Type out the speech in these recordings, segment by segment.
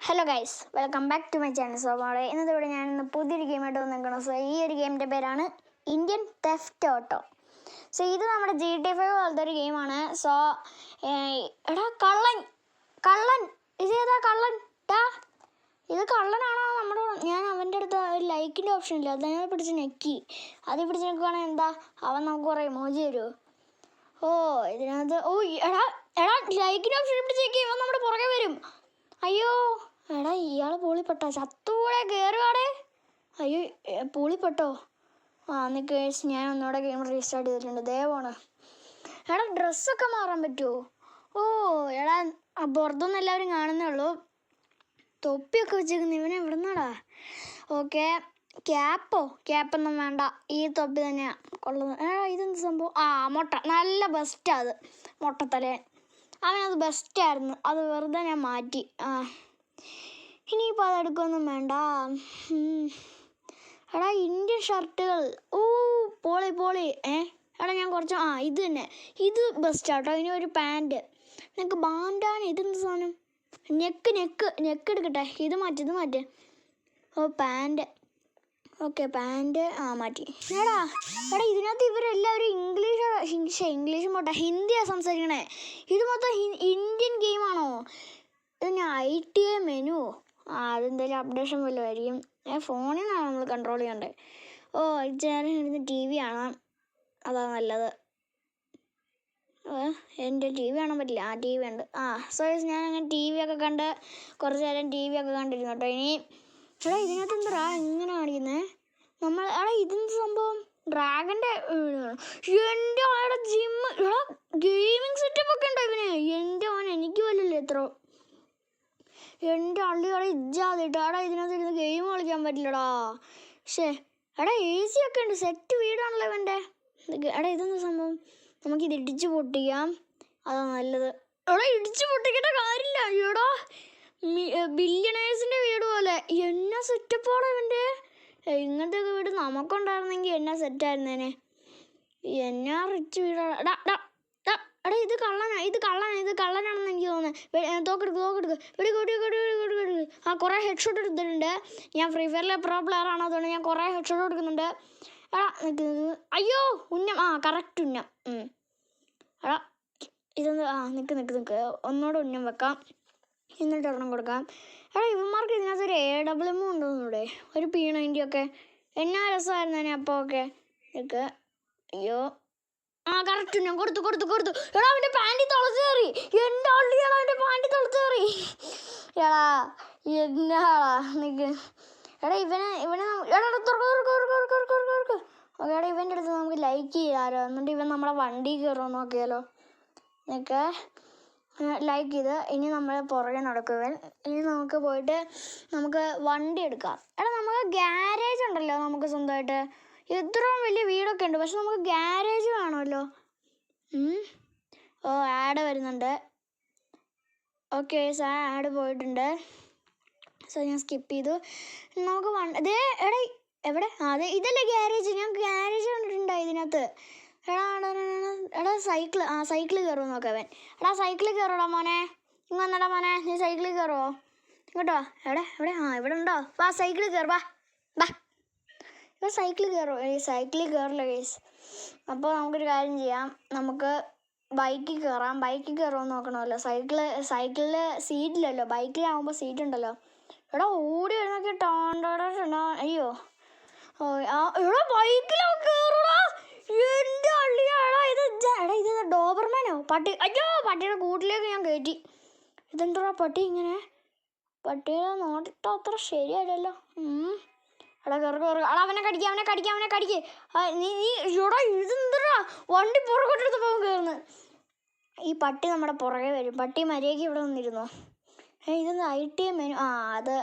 Hello guys, welcome back to my channel. So ഇന്നത്തെ ഞാൻ പുതിയൊരു ഗെയിമായിട്ട് വന്നിരിക്കണം. സോ ഈ ഒരു ഗെയിമിൻ്റെ പേരാണ് ഇന്ത്യൻ തെഫ്റ്റ് ഓട്ടോ. സോ ഇത് നമ്മുടെ GTA 5 പോലത്തെ ഒരു ഗെയിമാണ്. സോ എടാ കള്ളൻ ഇതേതാ കള്ളൻ? ഇത് കള്ളനാണോ? ഞാൻ അവൻ്റെ അടുത്ത് ഒരു ലൈക്കിൻ്റെ ഓപ്ഷൻ ഇല്ല, അത് ഞാൻ പിടിച്ച് ഞെക്കി. അത് പിടിച്ച് ഞെക്കുവാണെങ്കിൽ എന്താ അവൻ നമുക്ക് കുറേ ഇമോജി തരുമോ? ഇതിനകത്ത് എടാ ലൈക്കിൻ്റെ ഓപ്ഷൻ പിടിച്ച് ഞെക്കി ഇവൻ നമ്മുടെ പുറകെ വരും. അയ്യോ എടാ, ഇയാൾ പൂളിപ്പെട്ടോ? ചത്തുകൂടെ കയറുവാടേ. അയ്യോ പൂളിപ്പെട്ടോ? നിക്ക് ഞാൻ ഒന്നുകൂടെ ഗെയിം റീസ്റ്റാർട്ട് ചെയ്തിട്ടുണ്ട്. ദയവാണ്. എടാ ഡ്രസ്സൊക്കെ മാറാൻ പറ്റുമോ? എടാ പുറത്തൊന്നും എല്ലാവരും കാണുന്നേ ഉള്ളൂ. തൊപ്പിയൊക്കെ വെച്ചേക്കുന്നു. ഇവനെ എവിടെ നിന്നാടാ? ഓക്കെ, ക്യാപ്പൊന്നും വേണ്ട, ഈ തൊപ്പി തന്നെയാണ് കൊള്ളുന്നത്. ഇതെന്ത് സംഭവം? മുട്ട, നല്ല ബെസ്റ്റാണ് അത്. മുട്ടത്തലേ അവനത് ബെസ്റ്റായിരുന്നു, അത് വെറുതെ ഞാൻ മാറ്റി. ഇനിയിപ്പോൾ അതെടുക്കൊന്നും വേണ്ട. എടാ ഇന്ത്യൻ ഷർട്ടുകൾ, പോളി. എടാ ഞാൻ കുറച്ച് ഇത് തന്നെ, ഇത് ബെസ്റ്റാട്ടോ. ഇനി ഒരു പാൻറ്റ്, നിനക്ക് ബാൻഡാണ്. ഇതെന്ത് സാധനം? നെക്ക് എടുക്കട്ടെ. ഇത് മാറ്റ്. പാൻറ്റ്. ഓക്കെ പാൻറ്റ് മാറ്റി. എടാ ഇതിനകത്ത് ഇവരെല്ലാവരും ഇംഗ്ലീഷ് പോട്ടെ, ഹിന്ദിയാണ് സംസാരിക്കണേ. ഇത് മൊത്തം ഇന്ത്യൻ ഗെയിമാണോ? ഇതിന് ITA മെനു. അതെന്തായാലും അപ്ഡേഷൻ വല്ലതുമായിരിക്കും. ഫോണിൽ നിന്നാണ് നമ്മൾ കൺട്രോൾ ചെയ്യേണ്ടത്. ചേട്ടൻ ഇരുന്ന് TV കാണാം, അതാണ് നല്ലത്. എൻ്റെ TV കാണാൻ പറ്റില്ല. TV ഉണ്ട്. ഞാൻ അങ്ങനെ TV ഒക്കെ കണ്ട് കുറച്ച് നേരം TV ഒക്കെ കണ്ടിരുന്നു കേട്ടോ. ഇനി ഇതിനകത്ത് എന്താ ഇങ്ങനെ കാണിക്കുന്നത്? ഇതെന്ത് സംഭവം? ഡ്രാഗൻ്റെ എൻ്റെ ആളുടെ ജിമ്മ്. ഗെയിമിങ് സെറ്റപ്പ് ഒക്കെ ഉണ്ടോ ഇവന്? എൻ്റെ അവൻ എനിക്ക് പോലല്ലേ എത്ര. എൻ്റെ അള്ളിയോടെ ഇജ്ജാതിട്ടോ. ഇതിനകത്ത് ഇരുന്ന് ഗെയിം കളിക്കാൻ പറ്റില്ലടാ. AC ഒക്കെ ഉണ്ട്. സെറ്റ് വീടാണല്ലോ ഇവൻ്റെ. ഇതെന്താ സംഭവം? നമുക്കിത് ഇടിച്ച് പൊട്ടിക്കാം, അതാണ് നല്ലത്. ഇടിച്ച് പൊട്ടിക്കേണ്ട കാര്യമില്ല. ബില്യണേഴ്സിൻ്റെ വീട് പോലെ എന്നാ സെറ്റപ്പോടെ ഇവൻ്റെ. ഇങ്ങനത്തെ ഒക്കെ വീട് നമുക്കുണ്ടായിരുന്നെങ്കിൽ എന്നാ സെറ്റായിരുന്നേനെ. എന്നാ റിച്ച് വീടാണ്. ഇത് കള്ളനാണെന്ന് എനിക്ക് തോന്നുന്നത്. തോക്കെടുക്ക്. കുറേ ഹെഡ്ഷോട്ട് എടുത്തിട്ടുണ്ട്. ഞാൻ ഫ്രീ ഫയറിലെ പ്രോ പ്ലെയർ ആണ്, അതുകൊണ്ട് ഞാൻ കുറേ ഹെഡ്ഷോട്ട് കൊടുക്കുന്നുണ്ട്. അയ്യോ ഉന്നം. കറക്റ്റ് ഉന്നം. ഇതൊന്ന് നിക്ക് ഒന്നുകൂടെ ഉന്നം വെക്കാം, എന്നിട്ട് ഒരെണ്ണം കൊടുക്കാം. ഇവന്മാർക്ക് ഇതിനകത്ത് ഒരു AWM ഉണ്ടോന്നൂടെ? ഒരു P90 ഒക്കെ എന്നാ രസമായിരുന്നേനെ അപ്പോൾ. അയ്യോ കറക്റ്റ് ഉന്നം കൊടുത്തു. അവൻ്റെ പാൻറ്റി തുളച്ച് കയറി. എൻ്റെ അള്ളിയാളാ, അവൻ്റെ പാൻറ്റി തുളച്ച് കയറി. എന്നാടാ നിക്ക്. ഇവനെ ഓക്കെ ഇവൻ്റെ അടുത്ത് നമുക്ക് ലൈക്ക് ചെയ്യാലോ. എന്നിട്ട് ഇവൻ നമ്മളെ വണ്ടി കയറുമോ നോക്കിയാലോ. നിനക്ക് ലൈക്ക് ചെയ്ത് ഇനി നമ്മൾ പുറകെ നടക്കുവൻ. ഇനി നമുക്ക് പോയിട്ട് നമുക്ക് വണ്ടി എടുക്കാം. നമുക്ക് ഗ്യാരേജ് ഉണ്ടല്ലോ നമുക്ക് സ്വന്തമായിട്ട്. ഇത്രയും വലിയ വീടൊക്കെ ഉണ്ട്, പക്ഷെ നമുക്ക് ഗ്യാരേജ് വേണമല്ലോ. ആഡ് വരുന്നുണ്ട്. ഓക്കെ ആഡ് പോയിട്ടുണ്ട്. ഞാൻ സ്കിപ്പ് ചെയ്തു. നമുക്ക് എവിടെ? അതെ ഇതല്ലേ ഗ്യാരേജ്. ഞാൻ ഗ്യാരേജ് കണ്ടിട്ടുണ്ടോ ഇതിനകത്ത്. സൈക്കിള് കയറുമോ നോക്കവൻ. സൈക്കിളിൽ കയറോടാ മോനെ. ഇങ്ങ് വന്നടാ മോനെ, നീ സൈക്കിളിൽ കയറുമോ? ഇങ്ങോട്ടോ. ഇവിടെ ഉണ്ടോ? സൈക്കിളിൽ കയറുവാ. ഇപ്പം സൈക്കിളിൽ കയറുമോ? സൈക്കിളിൽ കയറില്ല കേസ്. അപ്പോൾ നമുക്കൊരു കാര്യം ചെയ്യാം, നമുക്ക് ബൈക്കിൽ കയറാം. ബൈക്കിൽ കയറുമോ നോക്കണമല്ലോ. സൈക്കിളിൽ സീറ്റില്ലല്ലോ, ബൈക്കിലാവുമ്പോൾ സീറ്റ് ഉണ്ടല്ലോ. ഓടി വരുന്നൊക്കെ ടോണ്ടോ. അയ്യോ ബൈക്കിലോ കയറുടാ. എൻ്റെ അള്ളിയാടാ ഇത് ഡോബർമാനോ? പട്ടി. അയ്യോ പട്ടിയുടെ കൂട്ടിലേക്ക് ഞാൻ കയറ്റി. ഇതെന്താ പട്ടി ഇങ്ങനെ? പട്ടിയുടെ നോട്ടിട്ടോ അത്ര ശരിയല്ലല്ലോ. കയറി. അവനെ കടിക്ക്. നീ ഇതെന്താ വണ്ടി പുറകോട്ടെടുത്ത് പോകും കയറുന്നു. ഈ പട്ടി നമ്മുടെ പുറകെ വരും. പട്ടി മര്യാദയ്ക്ക് ഇവിടെ വന്നിരുന്നോ? ഇതെന്താ ITA മെനു? അത്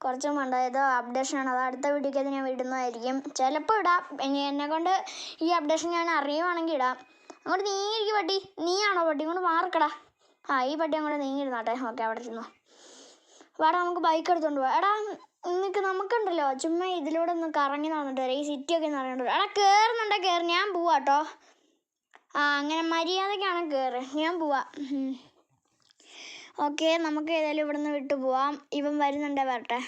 കുറച്ച് വേണ്ട അപ്ഡേഷനാണ്. അത് അടുത്ത വീഡിയോക്ക് അത് ഞാൻ ഇടുന്നതായിരിക്കും. ചിലപ്പോൾ ഇടാം. എന്നെക്കൊണ്ട് ഈ അപ്ഡേഷൻ ഞാൻ അറിയുവാണെങ്കിൽ ഇടാം. അങ്ങോട്ട് നീങ്ങിയിരിക്കും പട്ടി. നീയാണോ പട്ടി? ഇങ്ങോട്ട് മാറിക്കടാ. ഈ പട്ടി അങ്ങോട്ട് നീങ്ങിയിരുന്നാട്ടെ. ഓക്കെ അവിടെ ഇരുന്നോ. നമുക്ക് ബൈക്ക് എടുത്തോണ്ട് പോവാം. നമുക്കുണ്ടല്ലോ ചുമ്മാ ഇതിലൂടെ ഒന്ന് കറങ്ങി നടന്നിട്ട് ഈ സിറ്റിയൊക്കെ ഒന്ന് അറിയണ്ടോ. കയറി. ഞാൻ പോവാ കേട്ടോ. അങ്ങനെ മര്യാദക്കാണ് കയറ്. ഞാൻ പോവാ. ഓക്കെ, നമുക്ക് ഏതായാലും ഇവിടെ നിന്ന് വിട്ടു പോവാം. ഇവൻ വരുന്നുണ്ടേ, വരട്ടെ.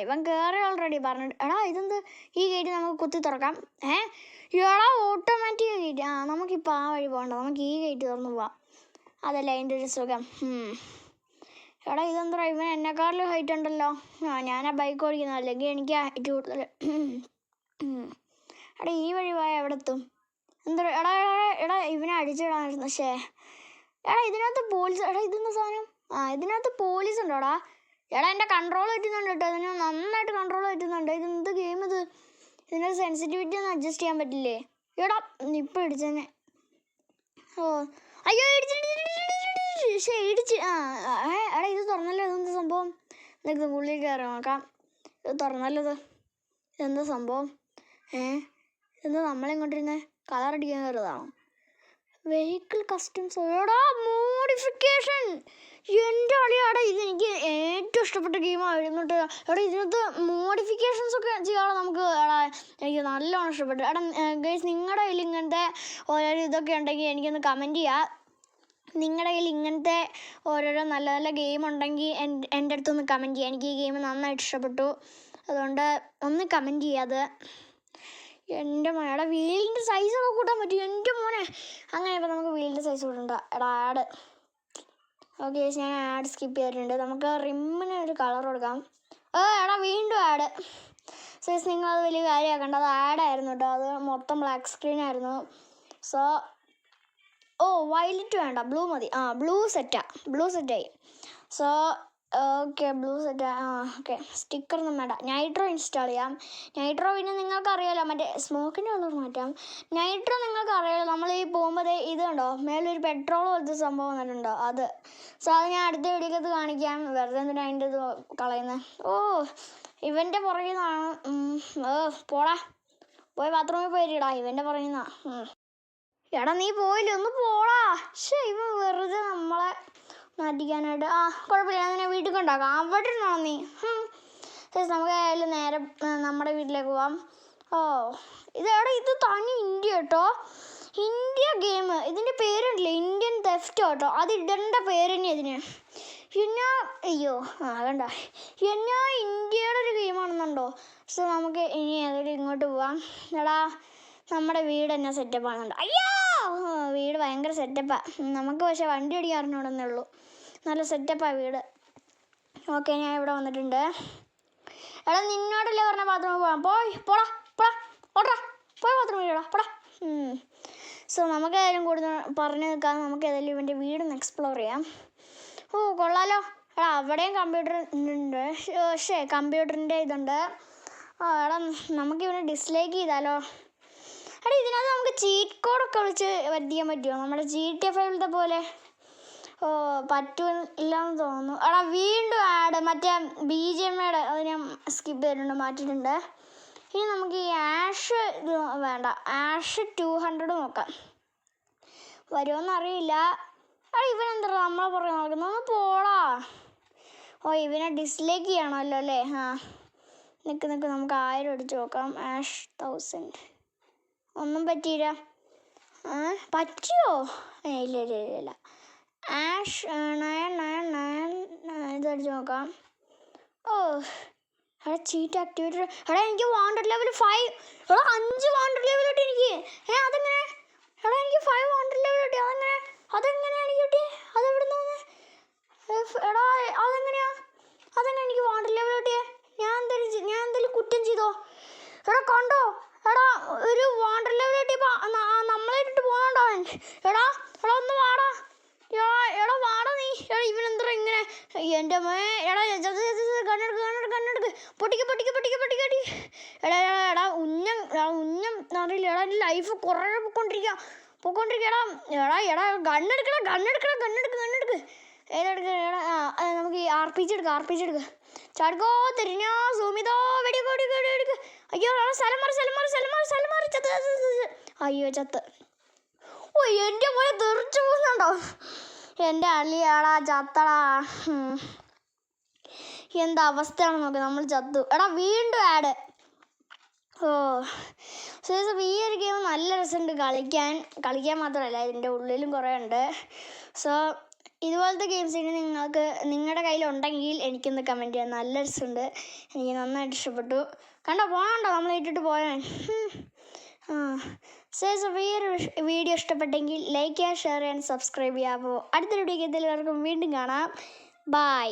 ഇവൻ കയറി ഓൾറെഡി പറഞ്ഞിട്ട്. എടാ ഇതെന്ത് ഈ ഗേറ്റ് നമുക്ക് കുത്തി തുറക്കാം? എടാ ഓട്ടോമാറ്റിക് ഗേറ്റ്. നമുക്കിപ്പോൾ ആ വഴി പോകണ്ട, നമുക്ക് ഈ ഗേറ്റ് തുറന്ന് പോവാം. അതല്ല അതിൻ്റെ ഒരു സുഖം. എടാ ഇതെന്താ ഇവൻ എന്നെക്കാട്ടിലും ഹൈറ്റ് ഉണ്ടല്ലോ. ഞാൻ ആ ബൈക്ക് ഓടിക്കുന്ന, അല്ലെങ്കിൽ എനിക്ക് ഹൈറ്റ് കൂടുതൽ. എടാ ഈ വഴി പോയാൽ എവിടെ എത്തും? എന്താ എടാ ഇവനെ അടിച്ചിടാനായിരുന്നു. എടാ ഇതിനകത്ത് പോലീസ്. എടാ ഇതെന്താ സാധനം? ഇതിനകത്ത് പോലീസ് ഉണ്ടോടാ? എടാ എൻ്റെ കൺട്രോൾ പറ്റുന്നുണ്ട് കേട്ടോ, ഇതിന് നന്നായിട്ട് കൺട്രോൾ പറ്റുന്നുണ്ട്. ഇതെന്ത് ഗെയിം ഇത്? ഇതിൻ്റെ സെൻസിറ്റിവിറ്റി ഒന്ന് അഡ്ജസ്റ്റ് ചെയ്യാൻ പറ്റില്ലേ? എടാ ഇപ്പം ഇടിച്ചെന്നെ. അയ്യോ ഇടിച്ച്. എടാ ഇത് തുറന്നല്ലോ, ഇതെന്താ സംഭവം? എന്തൊക്കെ ഉള്ളിൽ കയറി നോക്കാം. ഇത് തുറന്നല്ലോ. ഇതെന്താ സംഭവം? എന്താ നമ്മളിങ്ങോട്ടിരുന്നേ? കളർ അടിക്കാൻ കയറിയതാണോ? Vehicle customs. എടാ മോഡിഫിക്കേഷൻ. എൻ്റെ അളിയാടാ, ഇതെനിക്ക് ഏറ്റവും ഇഷ്ടപ്പെട്ട ഗെയിമായിരുന്നു കേട്ടോ. എടാ ഇതിനകത്ത് മോഡിഫിക്കേഷൻസ് ഒക്കെ ചെയ്യാതെ നമുക്ക്. എടാ എനിക്ക് നല്ലോണം ഇഷ്ടപ്പെട്ടു. എടാ ഗൈസ്, നിങ്ങളുടെ കയ്യിൽ ഇങ്ങനത്തെ ഓരോരോ ഇതൊക്കെ ഉണ്ടെങ്കിൽ എനിക്കൊന്ന് കമൻറ്റ് ചെയ്യുക. നിങ്ങളുടെ കയ്യിൽ ഇങ്ങനത്തെ ഓരോരോ നല്ല നല്ല ഗെയിം ഉണ്ടെങ്കിൽ എൻ്റെ അടുത്തൊന്ന് കമൻറ്റ് ചെയ്യുക. എനിക്ക് ഈ ഗെയിം നന്നായിട്ട് ഇഷ്ടപ്പെട്ടു, അതുകൊണ്ട് ഒന്ന് കമൻറ്റ് ചെയ്യാത്. എൻ്റെ മോനെ, എടാ വീലിൻ്റെ സൈസൊക്കെ കൂട്ടാൻ പറ്റും. എൻ്റെ മോനെ, അങ്ങനെ ഇപ്പോൾ നമുക്ക് വീലിൻ്റെ സൈസ് കൂട്ടണ്ട. എടാ ആഡ്. ഓക്കെ, ഞാൻ ആഡ് സ്കിപ്പ് ചെയ്തിട്ടുണ്ട്. നമുക്ക് റിമ്മിന് ഒരു കളർ കൊടുക്കാം. എടാ വീണ്ടും ആഡ്. സൈസ് നിങ്ങളത് വലിയ കാര്യമാക്കണ്ട, അത് ആഡായിരുന്നു കേട്ടോ. അത് മൊത്തം ബ്ലാക്ക് സ്ക്രീൻ ആയിരുന്നു. സോ വയലറ്റ് വേണ്ട, ബ്ലൂ മതി. ബ്ലൂ സെറ്റായി. So okay, blue set. Okay, സ്റ്റിക്കറൊന്നും വേണ്ട. നൈട്രോ ഇൻസ്റ്റാൾ ചെയ്യാം. നൈട്രോ പിന്നെ നിങ്ങൾക്കറിയാലോ, മറ്റേ സ്മോക്കിൻ്റെ കളർ മാറ്റാം. നൈട്രോ നിങ്ങൾക്കറിയാലോ, നമ്മൾ ഈ പോകുമ്പോൾ ഇത് കണ്ടോ, മേലൊരു പെട്രോൾ പോലത്തെ സംഭവം വന്നിട്ടുണ്ടോ, അത്. സോ അത് ഞാൻ അടുത്ത വീഡിയോക്കകത്ത് കാണിക്കാം. വെറുതെ എന്തിനാ അതിൻ്റെ ഇത് കളയുന്നത്? ഇവൻ്റെ പുറകിൽ നിന്നാണ്. പോടാ, പോയി ബാത്റൂമിൽ പോയിട്ടാ. ഇവൻ്റെ പുറകിൽ നിന്നാ. എടാ നീ പോയില്ലേ, ഒന്ന് പോടാ. ഇവൻ വെറുതെ നമ്മളെ നാട്ടിക്കാനായിട്ട്. കുഴപ്പമില്ല, അങ്ങനെ വീട്ടിൽ കൊണ്ടാക്കാം. അവിടെ ഇരുന്നോ നീ? നമുക്ക് ആയാലും നേരെ നമ്മുടെ വീട്ടിലേക്ക് പോവാം. ഇത് തനി ഇന്ത്യ കേട്ടോ. India game. ഇതിൻ്റെ പേരുണ്ടല്ലേ, ഇന്ത്യൻ തെഫ്റ്റ് കേട്ടോ. അത് ഇടേണ്ട പേര് തന്നെ ഇതിന്. അയ്യോ കണ്ട, എന്നാ ഇന്ത്യയുടെ ഒരു ഗെയിമാണെന്നുണ്ടോ. സോ നമുക്ക് ഇനി ഏതെങ്കിലും ഇങ്ങോട്ട് പോവാം. എടാ നമ്മുടെ വീട് തന്നെ സെറ്റപ്പാണെന്നുണ്ടോ? അയ്യോ വീട് ഭയങ്കര സെറ്റപ്പാണ്. നമുക്ക് പക്ഷേ വണ്ടി ഓടിക്കാറിനോടന്നേ ഉള്ളൂ. നല്ല സെറ്റപ്പാണ് വീട്. ഓക്കെ, ഞാൻ ഇവിടെ വന്നിട്ടുണ്ട്. എടാ നിന്നോടല്ലേ പറഞ്ഞ ബാത്റൂമിൽ പോകാം. പോടാ പോയി ബാത്റൂമിൽ പോടാ. സോ നമുക്ക് ഏതായാലും കൂടുതൽ പറഞ്ഞു നിൽക്കാതെ നമുക്ക് ഏതായാലും ഇവൻ്റെ വീടൊന്ന് എക്സ്പ്ലോർ ചെയ്യാം. കൊള്ളാലോ. എടാ അവിടെയും കമ്പ്യൂട്ടർ ഉണ്ട്. കമ്പ്യൂട്ടറിൻ്റെ ഇതുണ്ട്. എടാ നമുക്കിവനെ ഡിസ്ലൈക്ക് ചെയ്താലോ? എടാ ഇതിനകത്ത് നമുക്ക് ചീറ്റ് കോഡൊക്കെ വിളിച്ച് പറ്റിക്കാൻ പറ്റുമോ? നമ്മുടെ GTA5 പോലെ പറ്റില്ലെന്ന് തോന്നുന്നു. എടാ വീണ്ടും ആഡ്. മറ്റേ BGMയുടെ അത് ഞാൻ സ്കിപ്പ് ചെയ്തിട്ടുണ്ട്, മാറ്റിയിട്ടുണ്ട്. ഇനി നമുക്ക് ഈ ആഷ് ഇത് വേണ്ട, ആഷ് 200 നോക്കാം. വരുമോയെന്നറിയില്ല. ഇവനെന്താ നമ്മളെ പുറകെ നോക്കുന്നത്? ഒന്ന് പോടാ. ഇവനെ ഡിസ്ലൈക്ക് ചെയ്യണമല്ലോ അല്ലേ? നിൽക്ക് നമുക്ക് 1000 അടിച്ച് നോക്കാം. ആഷ് 1000 ഒന്നും പറ്റിയില്ല. പറ്റിയോ? ഇല്ല. ആഷ് 999 ഇതടിച്ച് നോക്കാം. Cheat activated. എനിക്ക് വാണ്ടഡ് ലെവൽ 5. 5 വാണ്ടഡ് ലെവൽ കിട്ടി എനിക്ക്. അതെങ്ങനെ? എനിക്ക് 5 വാണ്ടഡ് ലെവൽ കിട്ടി. അതെങ്ങനെയാണ് എനിക്ക് കിട്ടിയത്? അതെവിടുന്നാണ്? അതെങ്ങനെ എനിക്ക് വാണ്ടഡ് ലെവൽ കിട്ടിയേ? ഞാൻ എന്തെങ്കിലും കുറ്റം ചെയ്തോ? കണ്ടോ? ഒരു വാണ്ടഡ് ലെവൽ കിട്ടിയപ്പോൾ നമ്മളെ ഇട്ടിട്ട് പോകണ്ടോ? ഒന്ന് വാടാ. വാടാ നീ. ഇവനെന്താ ഇങ്ങനെ? എൻ്റെ കണ്ണെടുക്ക്. പൊട്ടിക്ക്. ഉന്നം അറിയില്ല. എൻ്റെ ലൈഫ് കുറേ പോയിക്കൊണ്ടിരിക്കുക. കണ്ണെടുക്ക്. ഏതെടുക്ക്? നമുക്ക് ഈ RPG എടുക്കുക. ചാടുക്കോ, തിരിഞ്ഞോ, സൂമിതോ, വെടിക്ക്. അയ്യോ സ്ഥലം മാറി. അയ്യോ ചത്ത്. എൻ്റെ പോലെ തെറിച്ചു പോകുന്നുണ്ടോ? എൻ്റെ അളിയാടാ, ചത്തടാ. എന്താ അവസ്ഥയാണ് നോക്ക്, നമ്മൾ ചത്തു. വീണ്ടും ആഡ്. ഈ ഒരു ഗെയിം നല്ല രസമുണ്ട് കളിക്കാൻ മാത്രമല്ല, ഇതിൻ്റെ ഉള്ളിലും കുറേ ഉണ്ട്. സോ ഇതുപോലത്തെ ഗെയിംസ് ഇനി നിങ്ങൾക്ക് നിങ്ങളുടെ കയ്യിലുണ്ടെങ്കിൽ എനിക്കൊന്ന് കമൻറ്റ് ചെയ്യാം. നല്ല രസമുണ്ട്, എനിക്ക് നന്നായിട്ട് ഇഷ്ടപ്പെട്ടു. കണ്ടോ പോകണ്ടോ നമ്മൾ ഇട്ടിട്ട് പോയാൽ. ഈ ഒരു വീഡിയോ ഇഷ്ടപ്പെട്ടെങ്കിൽ ലൈക്ക് ചെയ്യുക, ഷെയർ ചെയ്യാൻ, സബ്സ്ക്രൈബ് ചെയ്യുക. അപ്പോൾ അടുത്തൊരു വീഡിയോയ്ക്ക് എല്ലാവർക്കും വീണ്ടും കാണാം. ബൈ.